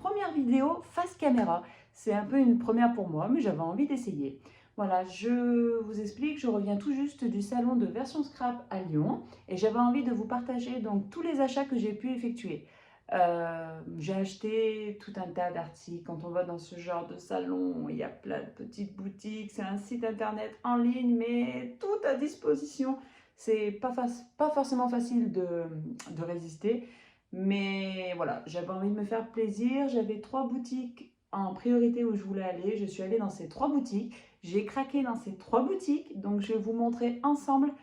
première vidéo face caméra. C'est un peu une première pour moi, mais j'avais envie d'essayer. Voilà, je vous explique, je reviens tout juste du salon de Version Scrap à Lyon et j'avais envie de vous partager donc tous les achats que j'ai pu effectuer. J'ai acheté tout un tas d'articles. Quand on va dans ce genre de salon, il y a plein de petites boutiques, c'est un site internet en ligne, mais tout à disposition. C'est pas forcément facile de résister, mais voilà, j'avais envie de me faire plaisir. J'avais 3 boutiques en priorité où je voulais aller. Je suis allée dans ces 3 boutiques. J'ai craqué dans ces 3 boutiques, donc je vais vous montrer ensemble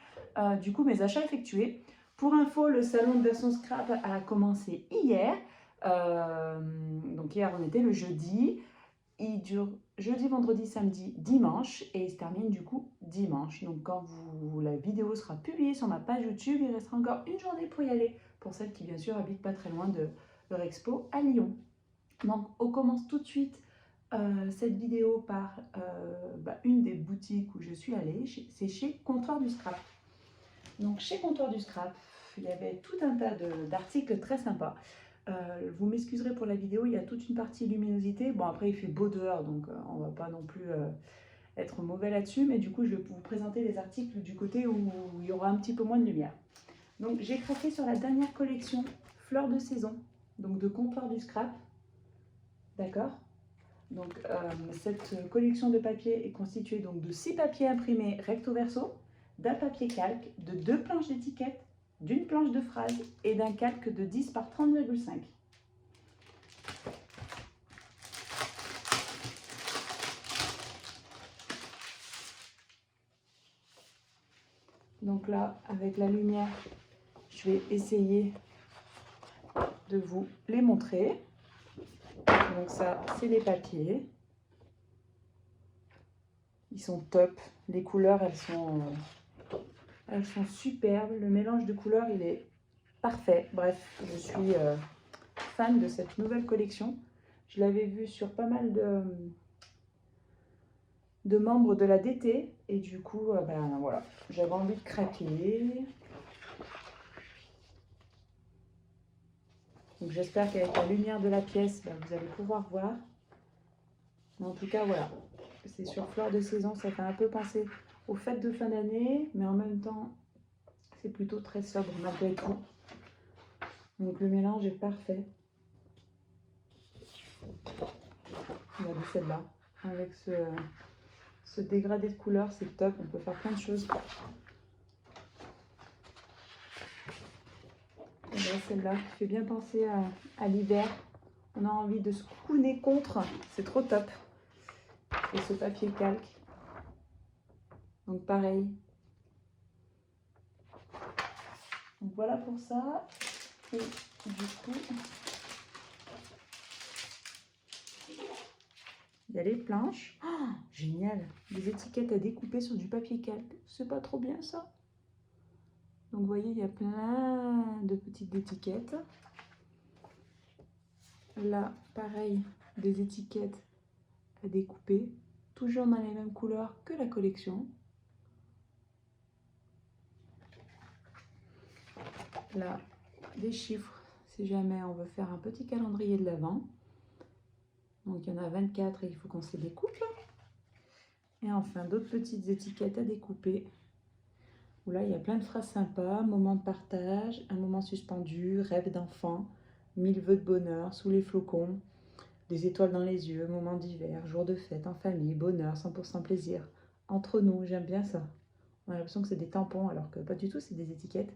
du coup mes achats effectués. Pour info, le salon de Version Scrap a commencé hier. Donc hier, on était le jeudi. Il dure jeudi, vendredi, samedi, dimanche et il se termine du coup dimanche. Donc quand la vidéo sera publiée sur ma page YouTube, il restera encore une journée pour y aller. Pour celles qui bien sûr habitent pas très loin de leur expo à Lyon. Donc on commence tout de suite cette vidéo par une des boutiques où je suis allée. C'est chez Comptoir du Scrap. Donc chez Comptoir du Scrap, il y avait tout un tas d'articles très sympas. Vous m'excuserez pour la vidéo, il y a toute une partie luminosité. Bon, après, il fait beau dehors, donc on va pas non plus être mauvais là-dessus. Mais du coup, je vais vous présenter les articles du côté où il y aura un petit peu moins de lumière. Donc, j'ai craqué sur la dernière collection Fleurs de saison, donc de Comptoir du Scrap. D'accord. Donc, cette collection de papier est constituée donc, de 6 papiers imprimés recto verso, d'un papier calque, de 2 planches d'étiquette, d'une planche de phrase et d'un calque de 10 par 30,5. Donc là, avec la lumière, je vais essayer de vous les montrer. Donc ça, c'est les papiers. Ils sont top. Les couleurs, elles sont superbes. Le mélange de couleurs, il est parfait. Bref, je suis fan de cette nouvelle collection. Je l'avais vue sur pas mal de membres de la DT. Et du coup, voilà, j'avais envie de craquer. Donc j'espère qu'avec la lumière de la pièce, vous allez pouvoir voir. Mais en tout cas, voilà. C'est sur Fleurs de saison, ça fait un peu penser aux fêtes de fin d'année, mais en même temps, c'est plutôt très sobre malgré tout. Donc le mélange est parfait. Regardez celle-là, avec ce dégradé de couleur, c'est top, on peut faire plein de choses. Et là, celle-là qui fait bien penser à l'hiver. On a envie de se couiner contre, c'est trop top. Et ce papier calque. Donc pareil. Donc voilà pour ça. Et du coup, il y a les planches. Oh, génial. Des étiquettes à découper sur du papier calque. C'est pas trop bien ça? Donc vous voyez, il y a plein de petites étiquettes. Là, pareil, des étiquettes à découper. Toujours dans les mêmes couleurs que la collection. Là, des chiffres, si jamais on veut faire un petit calendrier de l'Avent. Donc, il y en a 24 et il faut qu'on se découpe. Et enfin, d'autres petites étiquettes à découper. Où là, il y a plein de phrases sympas. Moment de partage, un moment suspendu, rêve d'enfant, 1000 vœux de bonheur, sous les flocons, des étoiles dans les yeux, moment d'hiver, jour de fête, en famille, bonheur, 100% plaisir. Entre nous, j'aime bien ça. On a l'impression que c'est des tampons alors que pas du tout, c'est des étiquettes.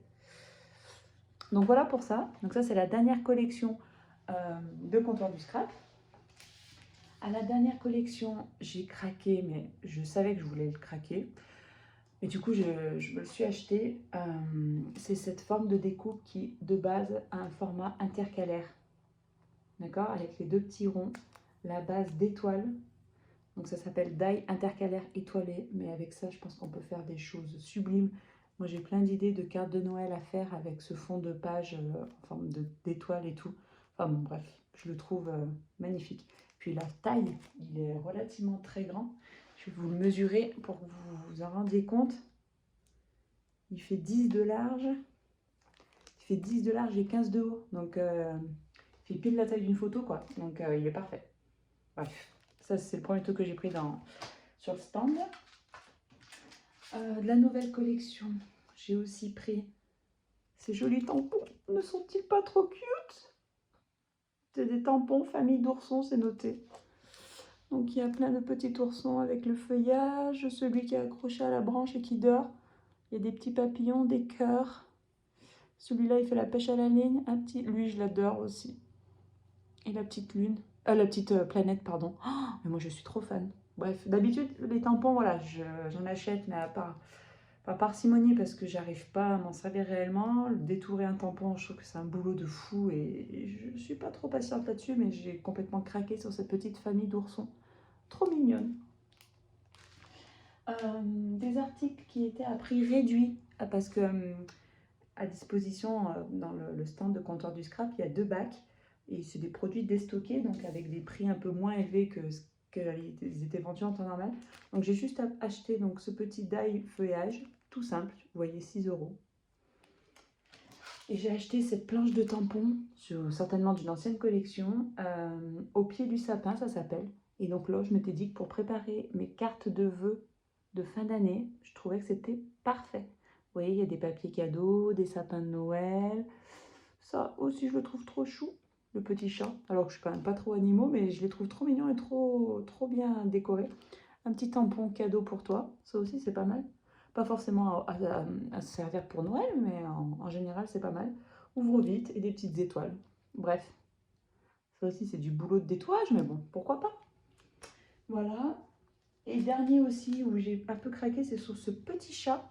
Donc voilà pour ça. Donc ça, c'est la dernière collection de Comptoir du Scrap. À la dernière collection, j'ai craqué, mais je savais que je voulais le craquer. Et du coup, je me le suis acheté. C'est cette forme de découpe qui, de base, a un format intercalaire. D'accord? Avec les 2 petits ronds, la base d'étoile. Donc ça s'appelle die intercalaire étoilé. Mais avec ça, je pense qu'on peut faire des choses sublimes. Moi, j'ai plein d'idées de cartes de Noël à faire avec ce fond de page en forme d'étoile et tout. Enfin bon, bref, je le trouve magnifique. Puis la taille, il est relativement très grand. Je vais vous le mesurer pour que vous vous en rendiez compte. Il fait 10 de large. Il fait 10 de large et 15 de haut. Donc, il fait pile la taille d'une photo, quoi. Donc, il est parfait. Bref, ça, c'est le premier truc que j'ai pris sur le stand. De la nouvelle collection, j'ai aussi pris ces jolis tampons. Ne sont-ils pas trop cute? C'est des tampons famille d'oursons, c'est noté. Donc il y a plein de petits oursons avec le feuillage, celui qui est accroché à la branche et qui dort. Il y a des petits papillons, des cœurs. Celui-là, il fait la pêche à la ligne. Un petit, lui, je l'adore aussi. Et la petite lune, la petite planète, pardon. Oh, mais moi, je suis trop fan. Bref, d'habitude, les tampons, voilà, j'en achète, mais par parcimonie, parce que j'arrive pas à m'en servir réellement. Détourer un tampon, je trouve que c'est un boulot de fou et je suis pas trop patiente là-dessus, mais j'ai complètement craqué sur cette petite famille d'oursons. Trop mignonne. Des articles qui étaient à prix réduit, parce que à disposition dans le stand de Comptoir du Scrap, il y a 2 bacs et c'est des produits déstockés, donc avec des prix un peu moins élevés que ce qu'ils étaient vendus en temps normal. Donc j'ai juste acheté donc, ce petit die feuillage, tout simple, vous voyez 6 €. Et j'ai acheté cette planche de tampons, certainement d'une ancienne collection, au pied du sapin, ça s'appelle. Et donc là, je m'étais dit que pour préparer mes cartes de vœux de fin d'année, je trouvais que c'était parfait. Vous voyez, il y a des papiers cadeaux, des sapins de Noël. Ça aussi, je le trouve trop chou, le petit chat. Alors que je suis quand même pas trop animaux, mais je les trouve trop mignons et trop bien décorés. Un petit tampon cadeau pour toi, ça aussi, c'est pas mal. Pas forcément à se servir pour Noël, mais en général, c'est pas mal. Ouvre vite et des petites étoiles. Bref, ça aussi, c'est du boulot de détouage, mais bon, pourquoi pas. Voilà. Et dernier aussi, où j'ai un peu craqué, c'est sur ce petit chat.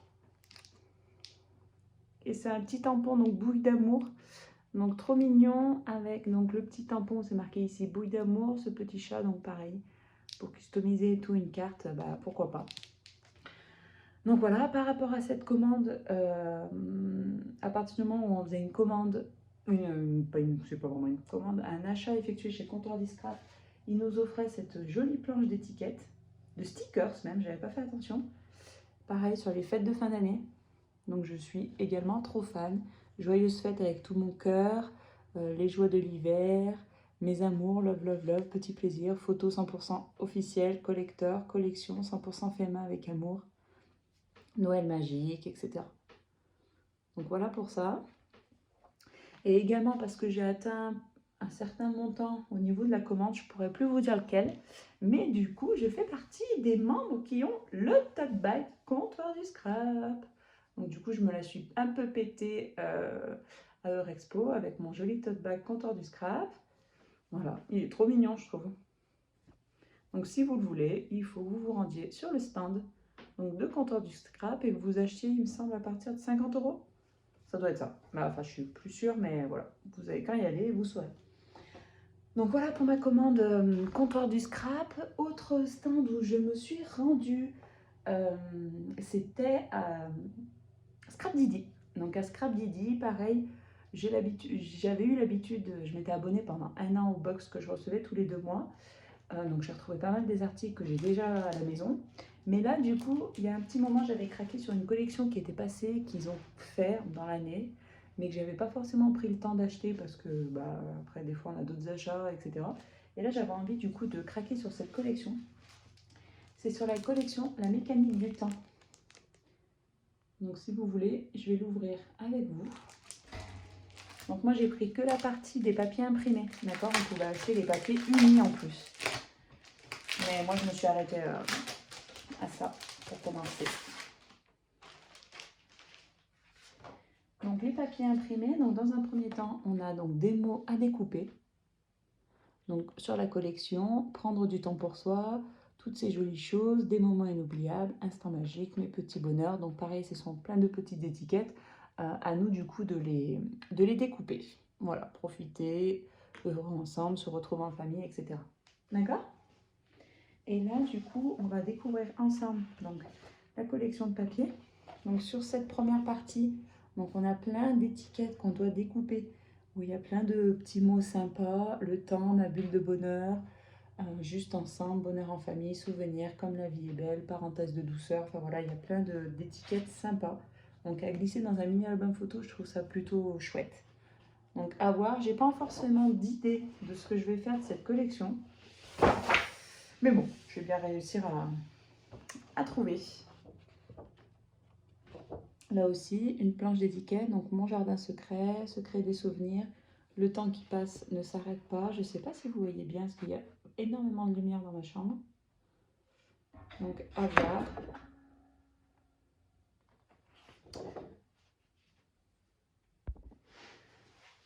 Et c'est un petit tampon, donc bouille d'amour. Donc trop mignon, avec donc le petit tampon, c'est marqué ici, bouille d'amour, ce petit chat, donc pareil. Pour customiser et tout une carte, bah pourquoi pas. Donc voilà, par rapport à cette commande, à partir du moment où on faisait une commande, c'est pas vraiment une commande, un achat effectué chez Comptoir du Scrap, il nous offrait cette jolie planche d'étiquettes, de stickers même, j'avais pas fait attention. Pareil sur les fêtes de fin d'année, donc je suis également trop fan. Joyeuses fêtes avec tout mon cœur, les joies de l'hiver, mes amours, love, love, love, petit plaisir, photos 100% officielles, collecteur, collection 100% fait main avec amour. Noël magique, etc. Donc voilà pour ça. Et également parce que j'ai atteint un certain montant au niveau de la commande, je ne pourrais plus vous dire lequel, mais du coup, je fais partie des membres qui ont le tote bag Comptoir du Scrap. Donc du coup, je me la suis un peu pété à Eurexpo avec mon joli tote bag Comptoir du Scrap. Voilà, il est trop mignon, je trouve. Donc si vous le voulez, il faut que vous vous rendiez sur le stand donc de Comptoir du Scrap et que vous achetiez, il me semble, à partir de 50 €. Ça doit être ça. Enfin, je suis plus sûre, mais voilà. Vous avez qu'à y aller et vous saurez. Donc voilà pour ma commande Comptoir du Scrap. Autre stand où je me suis rendue, c'était à Scrap Didi. Donc à Scrap Didi, pareil, j'avais eu l'habitude, je m'étais abonnée pendant 1 an au box que je recevais tous les 2 mois. Donc j'ai retrouvé pas mal des articles que j'ai déjà à la maison. Mais là, du coup, il y a un petit moment, j'avais craqué sur une collection qui était passée, qu'ils ont fait dans l'année, mais que j'avais pas forcément pris le temps d'acheter parce que, bah, après, des fois, on a d'autres achats, etc. Et là, j'avais envie, du coup, de craquer sur cette collection. C'est sur la collection La mécanique du temps. Donc, si vous voulez, je vais l'ouvrir avec vous. Donc, moi, j'ai pris que la partie des papiers imprimés, d'accord? On pouvait acheter les papiers unis en plus. Mais moi, je me suis arrêtée à ça pour commencer. Donc les papiers imprimés, donc dans un premier temps, on a donc des mots à découper. Donc sur la collection, prendre du temps pour soi, toutes ces jolies choses, des moments inoubliables, instants magiques, mes petits bonheurs. Donc pareil, ce sont plein de petites étiquettes. À nous du coup de les découper. Voilà, profiter, heureux ensemble, se retrouver en famille, etc. D'accord? Et là, du coup, on va découvrir ensemble donc, la collection de papier. Donc, sur cette première partie, donc, on a plein d'étiquettes qu'on doit découper, où il y a plein de petits mots sympas, le temps, ma bulle de bonheur, juste ensemble, bonheur en famille, souvenirs, comme la vie est belle, parenthèse de douceur. Enfin voilà, il y a plein d'étiquettes sympas. Donc, à glisser dans un mini album photo, je trouve ça plutôt chouette. Donc à voir, j'ai pas forcément d'idée de ce que je vais faire de cette collection. Mais bon, je vais bien réussir à trouver. Là aussi, une planche d'étiquette, donc mon jardin secret, secret des souvenirs. Le temps qui passe ne s'arrête pas. Je ne sais pas si vous voyez bien, parce qu'il y a énormément de lumière dans ma chambre. Donc à voir.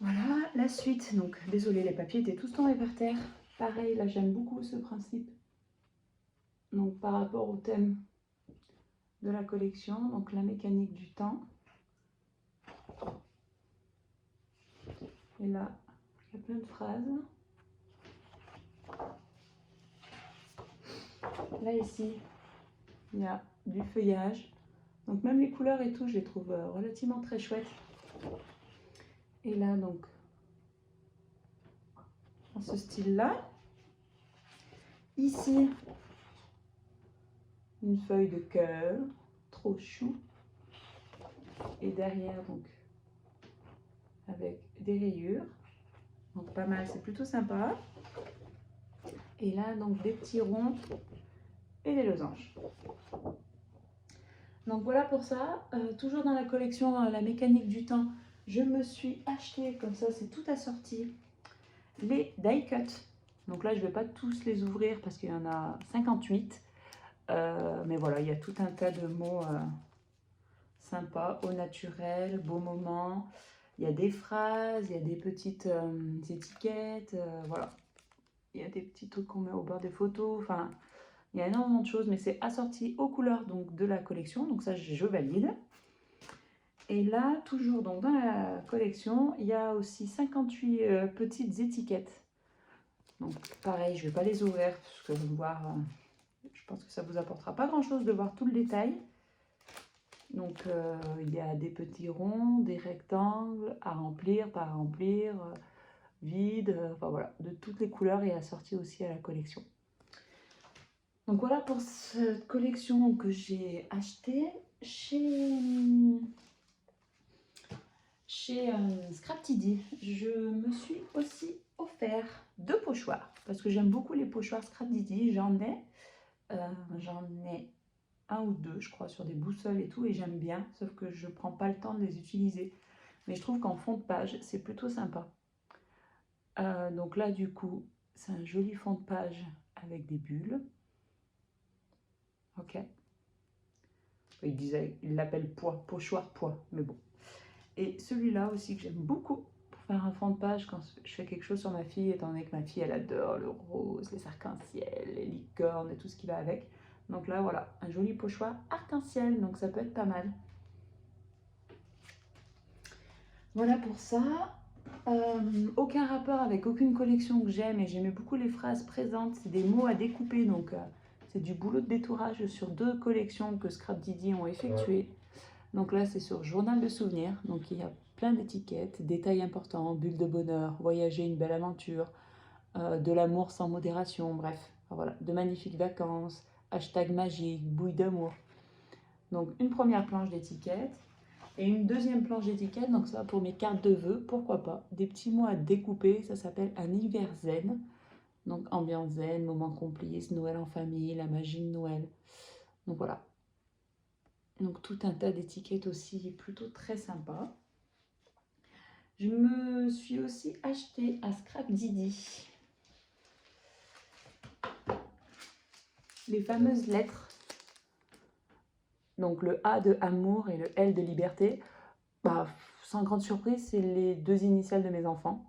Voilà la suite. Donc désolé, les papiers étaient tous tombés par terre. Pareil, là j'aime beaucoup ce principe. Donc par rapport au thème de la collection, donc la mécanique du temps. Et là, il y a plein de phrases. Là ici, il y a du feuillage. Donc même les couleurs et tout, je les trouve relativement très chouettes. Et là, donc, dans ce style-là. Ici, une feuille de cœur, trop chou. Et derrière, donc, avec des rayures. Donc pas mal, c'est plutôt sympa. Et là, donc, des petits ronds et des losanges. Donc voilà pour ça. Toujours dans la collection La mécanique du temps, je me suis acheté, comme ça c'est tout assorti, les die cut. Donc là je ne vais pas tous les ouvrir parce qu'il y en a 58. Mais voilà, il y a tout un tas de mots sympas, au naturel, beau moment. Il y a des phrases, il y a des petites étiquettes, voilà. Il y a des petits trucs qu'on met au bord des photos, enfin... Il y a énormément de choses, mais c'est assorti aux couleurs donc, de la collection. Donc ça, je valide. Et là, toujours donc, dans la collection, il y a aussi 58 petites étiquettes. Donc pareil, je ne vais pas les ouvrir, parce que voir, je pense que ça ne vous apportera pas grand-chose de voir tout le détail. Donc il y a des petits ronds, des rectangles à remplir, pas à remplir, vides, enfin voilà, de toutes les couleurs et assorti aussi à la collection. Donc voilà pour cette collection que j'ai achetée chez Scraptiddy. Je me suis aussi offert 2 pochoirs parce que j'aime beaucoup les pochoirs Scraptiddy. J'en ai un ou deux, je crois, sur des boussoles et tout, et j'aime bien, sauf que je prends pas le temps de les utiliser. Mais je trouve qu'en fond de page, c'est plutôt sympa. Donc là, du coup, c'est un joli fond de page avec des bulles. Ok. Il l'appelle pochoir poids, mais bon. Et celui-là aussi que j'aime beaucoup pour faire un fond de page quand je fais quelque chose sur ma fille, étant donné que ma fille, elle adore le rose, les arcs-en-ciel, les licornes et tout ce qui va avec. Donc là, voilà, un joli pochoir arc-en-ciel, donc ça peut être pas mal. Voilà pour ça. Aucun rapport avec aucune collection que j'aime, et j'aimais beaucoup les phrases présentes. C'est des mots à découper, donc c'est du boulot de détourage sur 2 collections que Scraptiddy ont effectuées. Donc là, c'est sur Journal de souvenirs. Donc il y a plein d'étiquettes, détails importants, bulle de bonheur, voyager, une belle aventure, de l'amour sans modération, bref, enfin, voilà, de magnifiques vacances, hashtag magique, bouille d'amour. Donc une première planche d'étiquette et une deuxième planche d'étiquette, donc ça pour mes cartes de vœux, pourquoi pas. Des petits mots à découper, ça s'appelle un hiver zen. Donc ambiance zen, moment complice, Noël en famille, la magie de Noël. Donc voilà. Donc tout un tas d'étiquettes aussi plutôt très sympa. Je me suis aussi acheté à Scraptiddy les fameuses lettres. Donc le A de amour et le L de liberté. Bah, sans grande surprise, c'est les 2 initiales de mes enfants.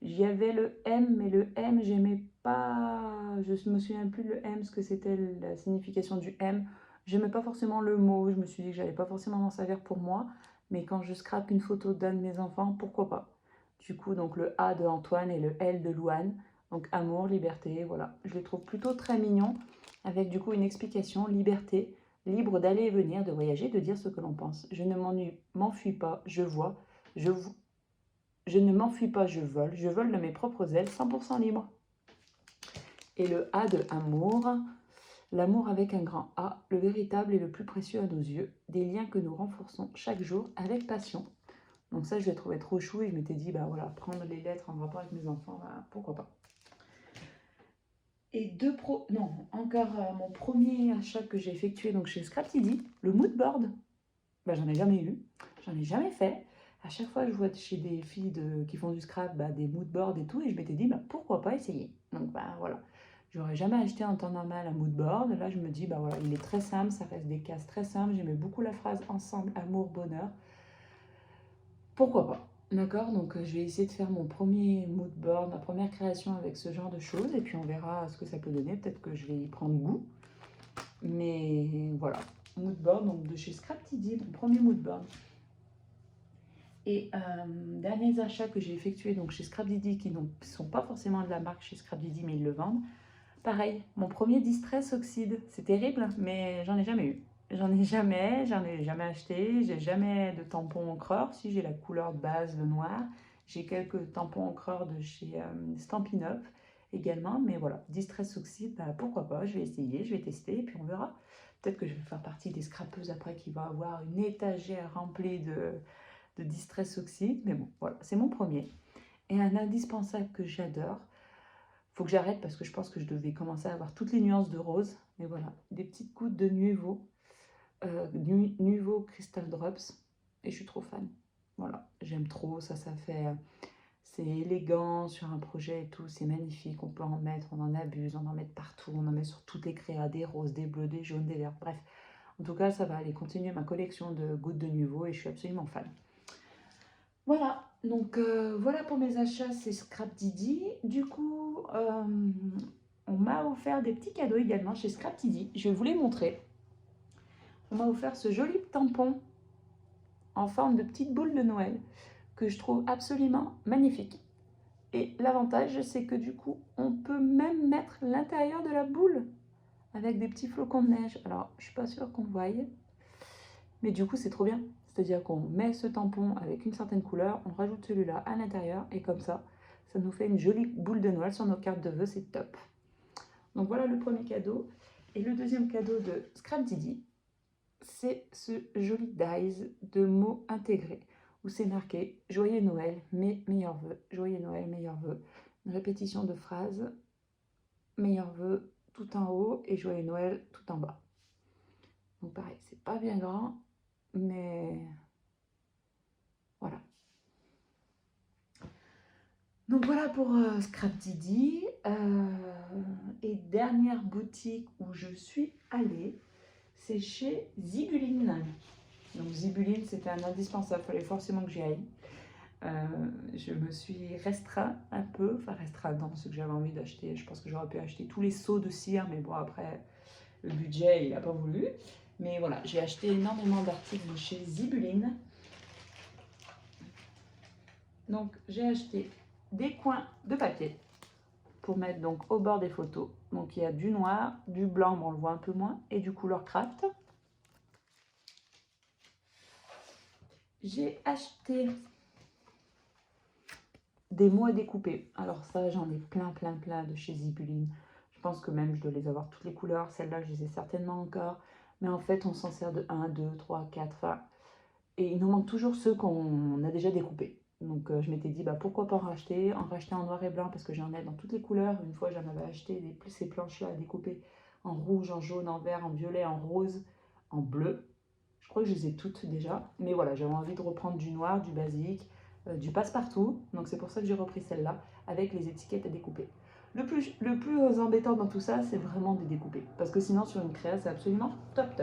J'y avais le M, mais le M, j'aimais pas. Je me souviens plus le M, ce que c'était la signification du M. J'aimais pas forcément le mot. Je me suis dit que j'allais pas forcément m'en servir pour moi. Mais quand je scrape une photo d'un de mes enfants, pourquoi pas. Du coup, donc le A de Antoine et le L de Louane. Donc amour, liberté, voilà. Je les trouve plutôt très mignons. Avec du coup une explication, liberté, libre d'aller et venir, de voyager, de dire ce que l'on pense. Je ne m'enfuis pas, je vois, je ne m'enfuis pas, je vole de mes propres ailes, 100% libre. Et le A de amour, l'amour avec un grand A, le véritable et le plus précieux à nos yeux, des liens que nous renforçons chaque jour avec passion. Donc ça, je l'ai trouvé trop chou et je m'étais dit, bah voilà, prendre les lettres en rapport avec mes enfants, bah, pourquoi pas. Et encore mon premier achat que j'ai effectué donc chez Scraptidi, le mood board. Bah, j'en ai jamais eu, j'en ai jamais fait. À chaque fois, je vois chez des filles qui font du scrap bah, des mood boards et tout, et je m'étais dit, bah, pourquoi pas essayer. Donc bah voilà, j'aurais jamais acheté en temps normal un mood board. Là, je me dis, bah voilà, il est très simple, ça reste des cases très simples. J'aimais beaucoup la phrase ensemble, amour, bonheur. Pourquoi pas? D'accord, donc je vais essayer de faire mon premier mood board, ma première création avec ce genre de choses, et puis on verra ce que ça peut donner. Peut-être que je vais y prendre goût. Mais voilà, mood board donc de chez Scraptidi, mon premier mood board. Et derniers achats que j'ai effectués donc chez Scrapdiddy, qui ne sont pas forcément de la marque chez Scrapdiddy, mais ils le vendent. Pareil, mon premier Distress Oxyde, c'est terrible, mais j'en ai jamais eu. J'en ai jamais acheté, j'ai jamais de tampon encreur. Si j'ai la couleur de base, le noir, j'ai quelques tampons encreur de chez Stampin' Up également, mais voilà, Distress Oxyde, bah, pourquoi pas, je vais essayer, je vais tester, et puis on verra. Peut-être que je vais faire partie des scrapeuses après qui vont avoir une étagère remplie de Distress Oxyde, mais bon, voilà, c'est mon premier. Et un indispensable que j'adore, faut que j'arrête parce que je pense que je devais commencer à avoir toutes les nuances de rose, mais voilà, des petites gouttes de Nuvo Crystal Drops, et je suis trop fan. Voilà, j'aime trop, ça fait... C'est élégant sur un projet et tout, c'est magnifique, on peut en mettre, on en abuse, on en met partout, on en met sur toutes les créas, des roses, des bleus, des jaunes, des verts, bref. En tout cas, ça va aller continuer ma collection de gouttes de Nuvo et je suis absolument fan. Voilà, donc voilà pour mes achats, c'est Scrapdiddy. Du coup, on m'a offert des petits cadeaux également chez Scrapdiddy. Je vais vous les montrer. On m'a offert ce joli tampon en forme de petite boule de Noël que je trouve absolument magnifique. Et l'avantage, c'est que du coup, on peut même mettre l'intérieur de la boule avec des petits flocons de neige. Alors, je suis pas sûre qu'on voie, mais du coup, c'est trop bien. C'est-à-dire qu'on met ce tampon avec une certaine couleur, on rajoute celui-là à l'intérieur, et comme ça nous fait une jolie boule de Noël sur nos cartes de vœux, c'est top. Donc voilà le premier cadeau. Et le deuxième cadeau de Scrapdiddy, c'est ce joli dies de mots intégrés, où c'est marqué « Joyeux Noël, mes meilleurs vœux »,« Joyeux Noël, meilleurs vœux », une répétition de phrases « Meilleurs vœux » tout en haut et « Joyeux Noël » tout en bas. Donc pareil, c'est pas bien grand, mais voilà. Donc voilà pour Scrapdiddy. Et dernière boutique où je suis allée, c'est chez Zibuline. Donc Zibuline, c'était un indispensable, il fallait forcément que j'y aille. Je me suis restreint un peu, enfin restreint dans ce que j'avais envie d'acheter. Je pense que j'aurais pu acheter tous les seaux de cire, mais bon après, le budget, il n'a pas voulu. Mais voilà, j'ai acheté énormément d'articles chez Zibuline. Donc j'ai acheté des coins de papier pour mettre donc au bord des photos. Donc il y a du noir, du blanc, mais on le voit un peu moins, et du couleur craft. J'ai acheté des mots à découper. Alors ça, j'en ai plein de chez Zibuline. Je pense que même je dois les avoir toutes les couleurs. Celles-là, je les ai certainement encore. Mais en fait, on s'en sert de 1, 2, 3, 4. Enfin, et il nous manque toujours ceux qu'on a déjà découpés. Donc je m'étais dit, bah, pourquoi pas en racheter en noir et blanc, parce que j'en ai dans toutes les couleurs. Une fois, j'en avais acheté ces planches-là à découper en rouge, en jaune, en vert, en violet, en rose, en bleu. Je crois que je les ai toutes déjà. Mais voilà, j'avais envie de reprendre du noir, du basique, du passe-partout. Donc c'est pour ça que j'ai repris celle-là, avec les étiquettes à découper. Le plus embêtant dans tout ça, c'est vraiment de découper. Parce que sinon, sur une créa, c'est absolument top.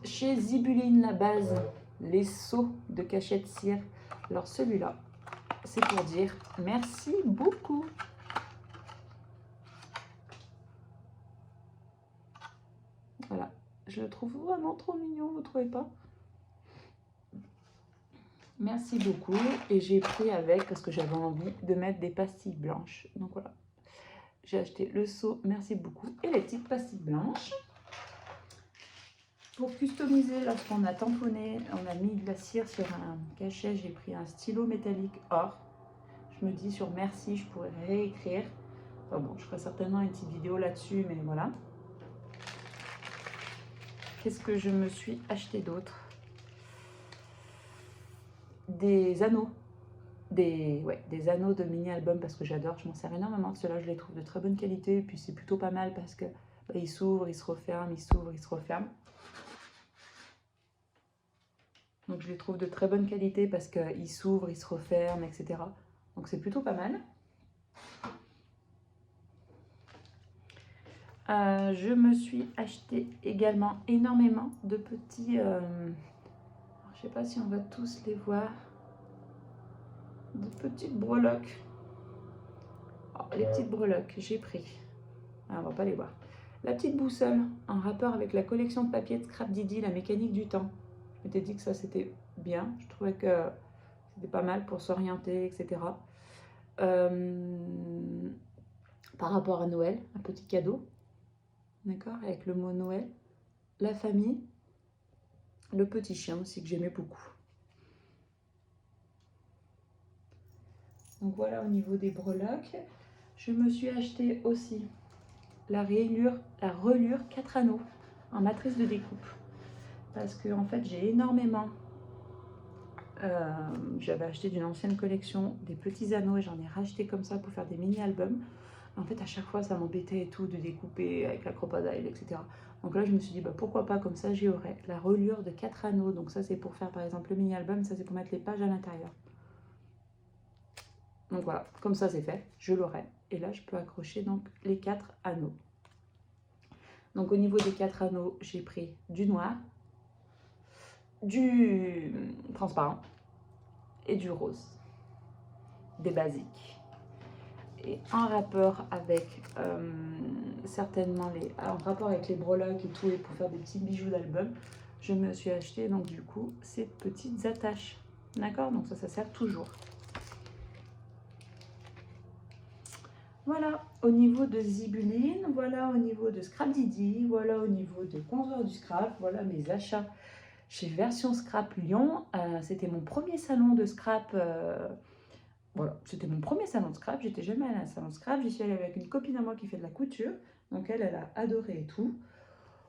Chez Zibuline, la base, les seaux de cachette cire. Alors celui-là, c'est pour dire merci beaucoup. Voilà, je le trouve vraiment trop mignon, vous trouvez pas? Merci beaucoup. Et j'ai pris avec, parce que j'avais envie de mettre des pastilles blanches. Donc voilà, j'ai acheté le seau, merci beaucoup, et les petites pastilles blanches. Pour customiser, lorsqu'on a tamponné, on a mis de la cire sur un cachet, j'ai pris un stylo métallique or. Je me dis sur merci, je pourrais réécrire. Enfin bon, je ferai certainement une petite vidéo là-dessus, mais voilà. Qu'est-ce que je me suis acheté d'autre? des anneaux. Des anneaux de mini-album parce que j'adore, je m'en sers énormément de ceux-là, je les trouve de très bonne qualité et puis c'est plutôt pas mal parce que ils s'ouvrent, ils se referment, ils s'ouvrent, ils se referment. Donc je les trouve de très bonne qualité parce qu'ils s'ouvrent, ils se referment, etc. Donc c'est plutôt pas mal. Je me suis acheté également énormément de petits... je sais pas si on va tous les voir. De petites breloques. Oh, les petites breloques, j'ai pris. Ah, on va pas les voir. La petite boussole, en rapport avec la collection de papier de Scrap Didi, la mécanique du temps. Je m'étais dit que ça c'était bien. Je trouvais que c'était pas mal pour s'orienter, etc. Par rapport à Noël, un petit cadeau. D'accord, avec le mot Noël. La famille. Le petit chien aussi que j'aimais beaucoup. Donc voilà au niveau des breloques. Je me suis acheté aussi la relure 4 anneaux en matrice de découpe. Parce que en fait j'ai énormément... j'avais acheté d'une ancienne collection des petits anneaux et j'en ai racheté comme ça pour faire des mini-albums. En fait à chaque fois ça m'embêtait et tout de découper avec la crocodile, etc. Donc là je me suis dit bah, pourquoi pas, comme ça j'y aurais la relure de 4 anneaux. Donc ça c'est pour faire par exemple le mini-album, ça c'est pour mettre les pages à l'intérieur. Donc voilà, comme ça c'est fait, je l'aurai. Et là je peux accrocher donc les 4 anneaux. Donc au niveau des 4 anneaux, j'ai pris du noir, du transparent et du rose, des basiques. Et en rapport avec certainement en rapport avec les breloques et tout, et pour faire des petits bijoux d'album, je me suis acheté donc du coup ces petites attaches. D'accord, donc ça sert toujours. Voilà au niveau de Zibuline, voilà au niveau de Scrap Didi, voilà au niveau de Consoeur du Scrap, voilà mes achats chez Version Scrap Lyon. C'était mon premier salon de scrap. Voilà, c'était mon premier salon de scrap. J'étais jamais allée à un salon de scrap. J'y suis allée avec une copine à moi qui fait de la couture. Donc elle a adoré et tout.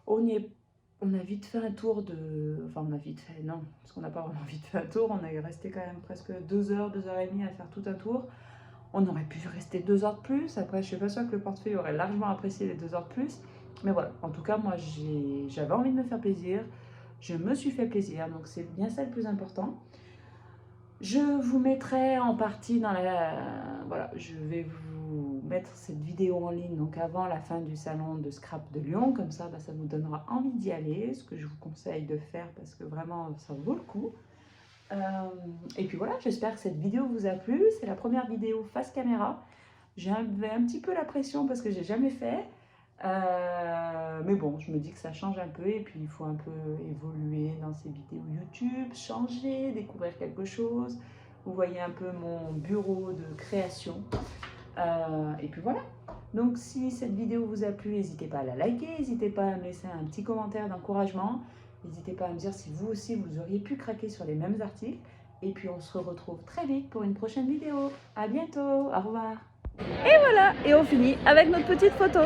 On a vite fait un tour de... Enfin, on a vite fait, non, parce qu'on n'a pas vraiment vite fait un tour. On est resté quand même presque 2 heures, 2 heures et demie à faire tout un tour. On aurait pu rester 2 heures de plus. Après, je suis pas sûre que le portefeuille aurait largement apprécié les 2 heures de plus. Mais voilà, en tout cas, moi, j'avais envie de me faire plaisir. Je me suis fait plaisir, donc c'est bien ça le plus important. Je vous mettrai en partie dans voilà, je vais vous mettre cette vidéo en ligne donc avant la fin du salon de scrap de Lyon. Comme ça, ça vous donnera envie d'y aller, ce que je vous conseille de faire parce que vraiment, ça vaut le coup. Et puis voilà, j'espère que cette vidéo vous a plu. C'est la première vidéo face caméra. J'avais un petit peu la pression parce que j'ai jamais fait. Mais bon, je me dis que ça change un peu et puis il faut un peu évoluer dans ces vidéos YouTube, changer, découvrir quelque chose. Vous voyez un peu mon bureau de création. Et puis voilà. Donc si cette vidéo vous a plu, n'hésitez pas à la liker, n'hésitez pas à me laisser un petit commentaire d'encouragement. N'hésitez pas à me dire si vous aussi vous auriez pu craquer sur les mêmes articles. Et puis on se retrouve très vite pour une prochaine vidéo. À bientôt, au revoir. Et voilà, et on finit avec notre petite photo.